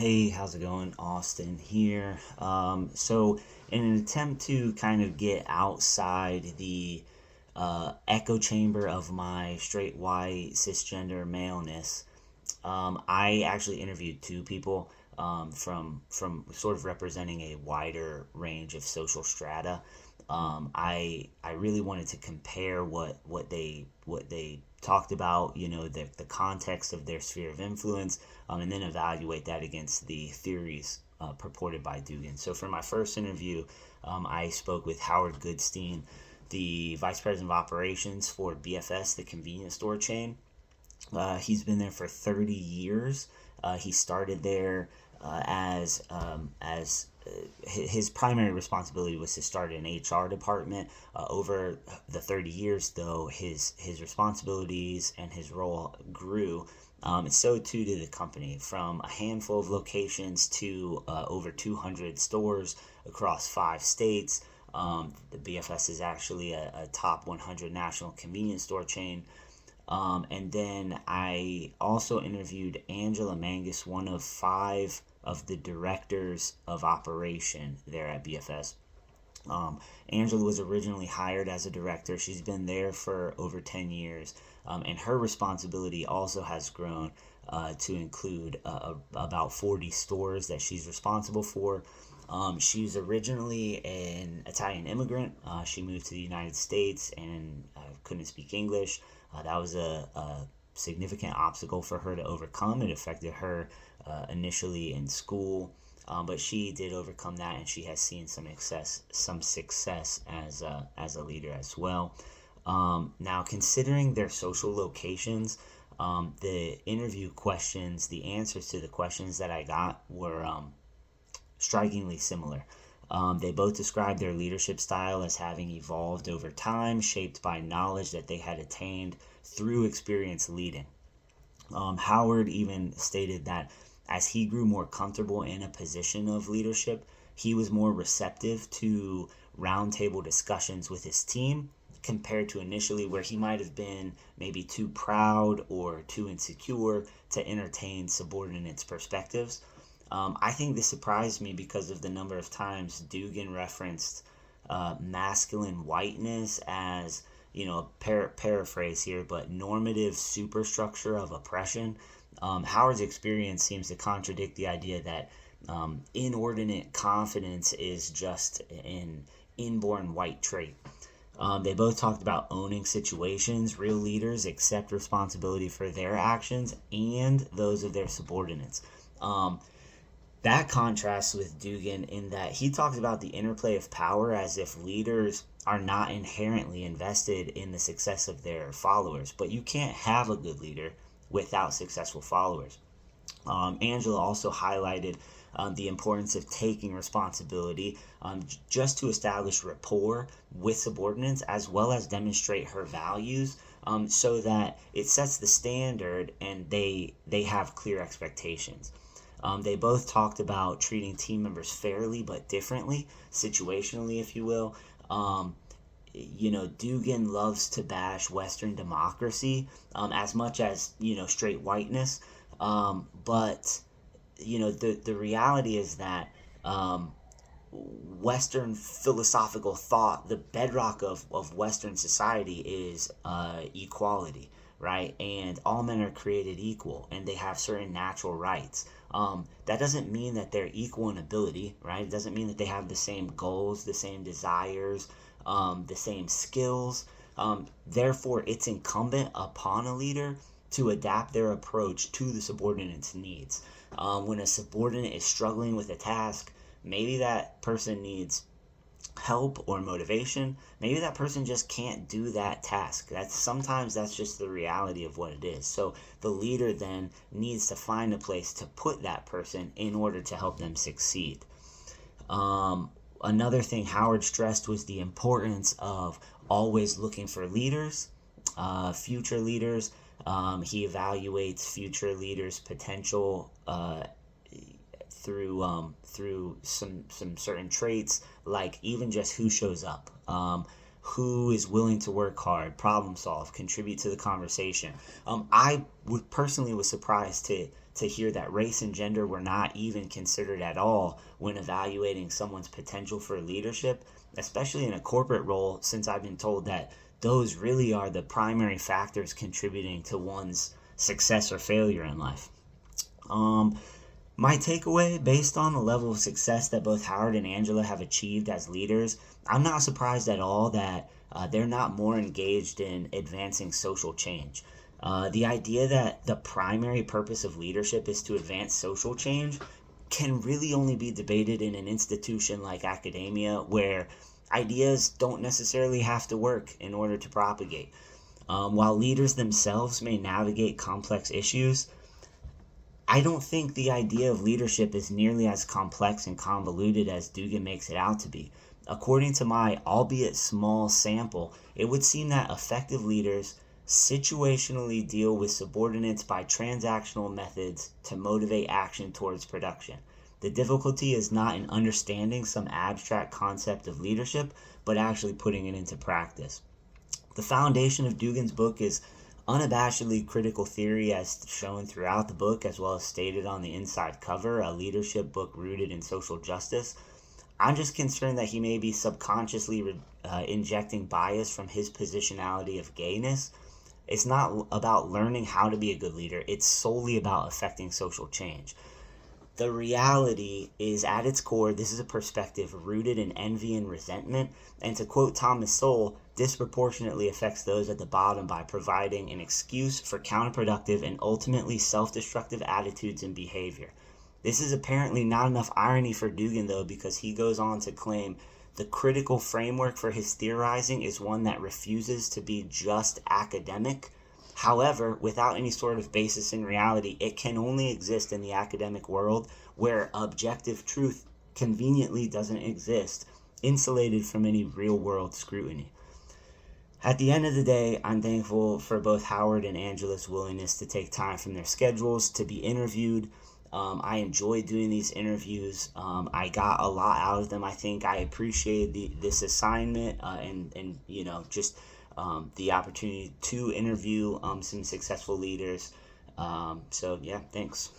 Hey, how's it going? Austin here. So, in an attempt to kind of get outside the echo chamber of my straight white cisgender maleness, I actually interviewed two people from sort of representing a wider range of social strata. I really wanted to compare what they talked about, the context of their sphere of influence, and then evaluate that against the theories purported by Dugan. So for my first interview, I spoke with Howard Goodstein, the vice president of operations for BFS, the convenience store chain. He's been there for 30 years. He started there as his primary responsibility was to start an HR department. Over the 30 years, though, his responsibilities and his role grew. And so too did the company, from a handful of locations to over 200 stores across 5 states. The BFS is actually a top 100 national convenience store chain. And then I also interviewed Angela Mangus, one of 5 of the directors of operation there at BFS. Angela was originally hired as a director. She's been there for over 10 years, and her responsibility also has grown to include about 40 stores that she's responsible for. She's originally an Italian immigrant. She moved to the United States and couldn't speak English. That was a significant obstacle for her to overcome. It affected her initially in school, but she did overcome that, and she has seen some success as a leader as well. Now, considering their social locations, the interview questions, the answers to the questions that I got were strikingly similar. They both described their leadership style as having evolved over time, shaped by knowledge that they had attained through experience leading. Howard even stated that as he grew more comfortable in a position of leadership, he was more receptive to roundtable discussions with his team compared to initially, where he might have been maybe too proud or too insecure to entertain subordinates' perspectives. I think this surprised me because of the number of times Dugan referenced masculine whiteness as, paraphrase here, but normative superstructure of oppression. Howard's experience seems to contradict the idea that inordinate confidence is just an inborn white trait. They both talked about owning situations. Real leaders accept responsibility for their actions and those of their subordinates. That contrasts with Dugan in that he talks about the interplay of power as if leaders are not inherently invested in the success of their followers. But you can't have a good leader without successful followers. Angela also highlighted the importance of taking responsibility, just to establish rapport with subordinates as well as demonstrate her values, so that it sets the standard and they have clear expectations. They both talked about treating team members fairly but differently, situationally, if you will. Dugan loves to bash Western democracy as much as, straight whiteness. But, the reality is that Western philosophical thought, the bedrock of Western society is equality, right? And all men are created equal and they have certain natural rights. That doesn't mean that they're equal in ability, right? It doesn't mean that they have the same goals, the same desires, the same skills. Therefore, it's incumbent upon a leader to adapt their approach to the subordinate's needs. When a subordinate is struggling with a task, maybe that person needs help or motivation. Maybe that person just can't do that task. That's just the reality of what it is. So the leader then needs to find a place to put that person in order to help them succeed. Another thing Howard stressed was the importance of always looking for leaders, future leaders. He evaluates future leaders' potential through some certain traits, like even just who shows up, who is willing to work hard, problem solve, contribute to the conversation. I personally was surprised to hear that race and gender were not even considered at all when evaluating someone's potential for leadership, especially in a corporate role, since I've been told that those really are the primary factors contributing to one's success or failure in life. My takeaway, based on the level of success that both Howard and Angela have achieved as leaders, I'm not surprised at all that they're not more engaged in advancing social change. The idea that the primary purpose of leadership is to advance social change can really only be debated in an institution like academia, where ideas don't necessarily have to work in order to propagate. While leaders themselves may navigate complex issues, I don't think the idea of leadership is nearly as complex and convoluted as Dugin makes it out to be. According to my albeit small sample, it would seem that effective leaders situationally deal with subordinates by transactional methods to motivate action towards production. The difficulty is not in understanding some abstract concept of leadership, but actually putting it into practice. The foundation of Dugin's book is unabashedly critical theory, as shown throughout the book, as well as stated on the inside cover, a leadership book rooted in social justice. I'm just concerned that he may be subconsciously injecting bias from his positionality of gayness. It's not about learning how to be a good leader, it's solely about affecting social change. The reality is, at its core, this is a perspective rooted in envy and resentment, and to quote Thomas Sowell, disproportionately affects those at the bottom by providing an excuse for counterproductive and ultimately self-destructive attitudes and behavior. This is apparently not enough irony for Dugin, though, because he goes on to claim the critical framework for his theorizing is one that refuses to be just academic. However, without any sort of basis in reality, it can only exist in the academic world, where objective truth conveniently doesn't exist, insulated from any real-world scrutiny. At the end of the day, I'm thankful for both Howard and Angela's willingness to take time from their schedules to be interviewed. I enjoyed doing these interviews. I got a lot out of them. I think I appreciate this assignment and just the opportunity to interview some successful leaders. So yeah, thanks.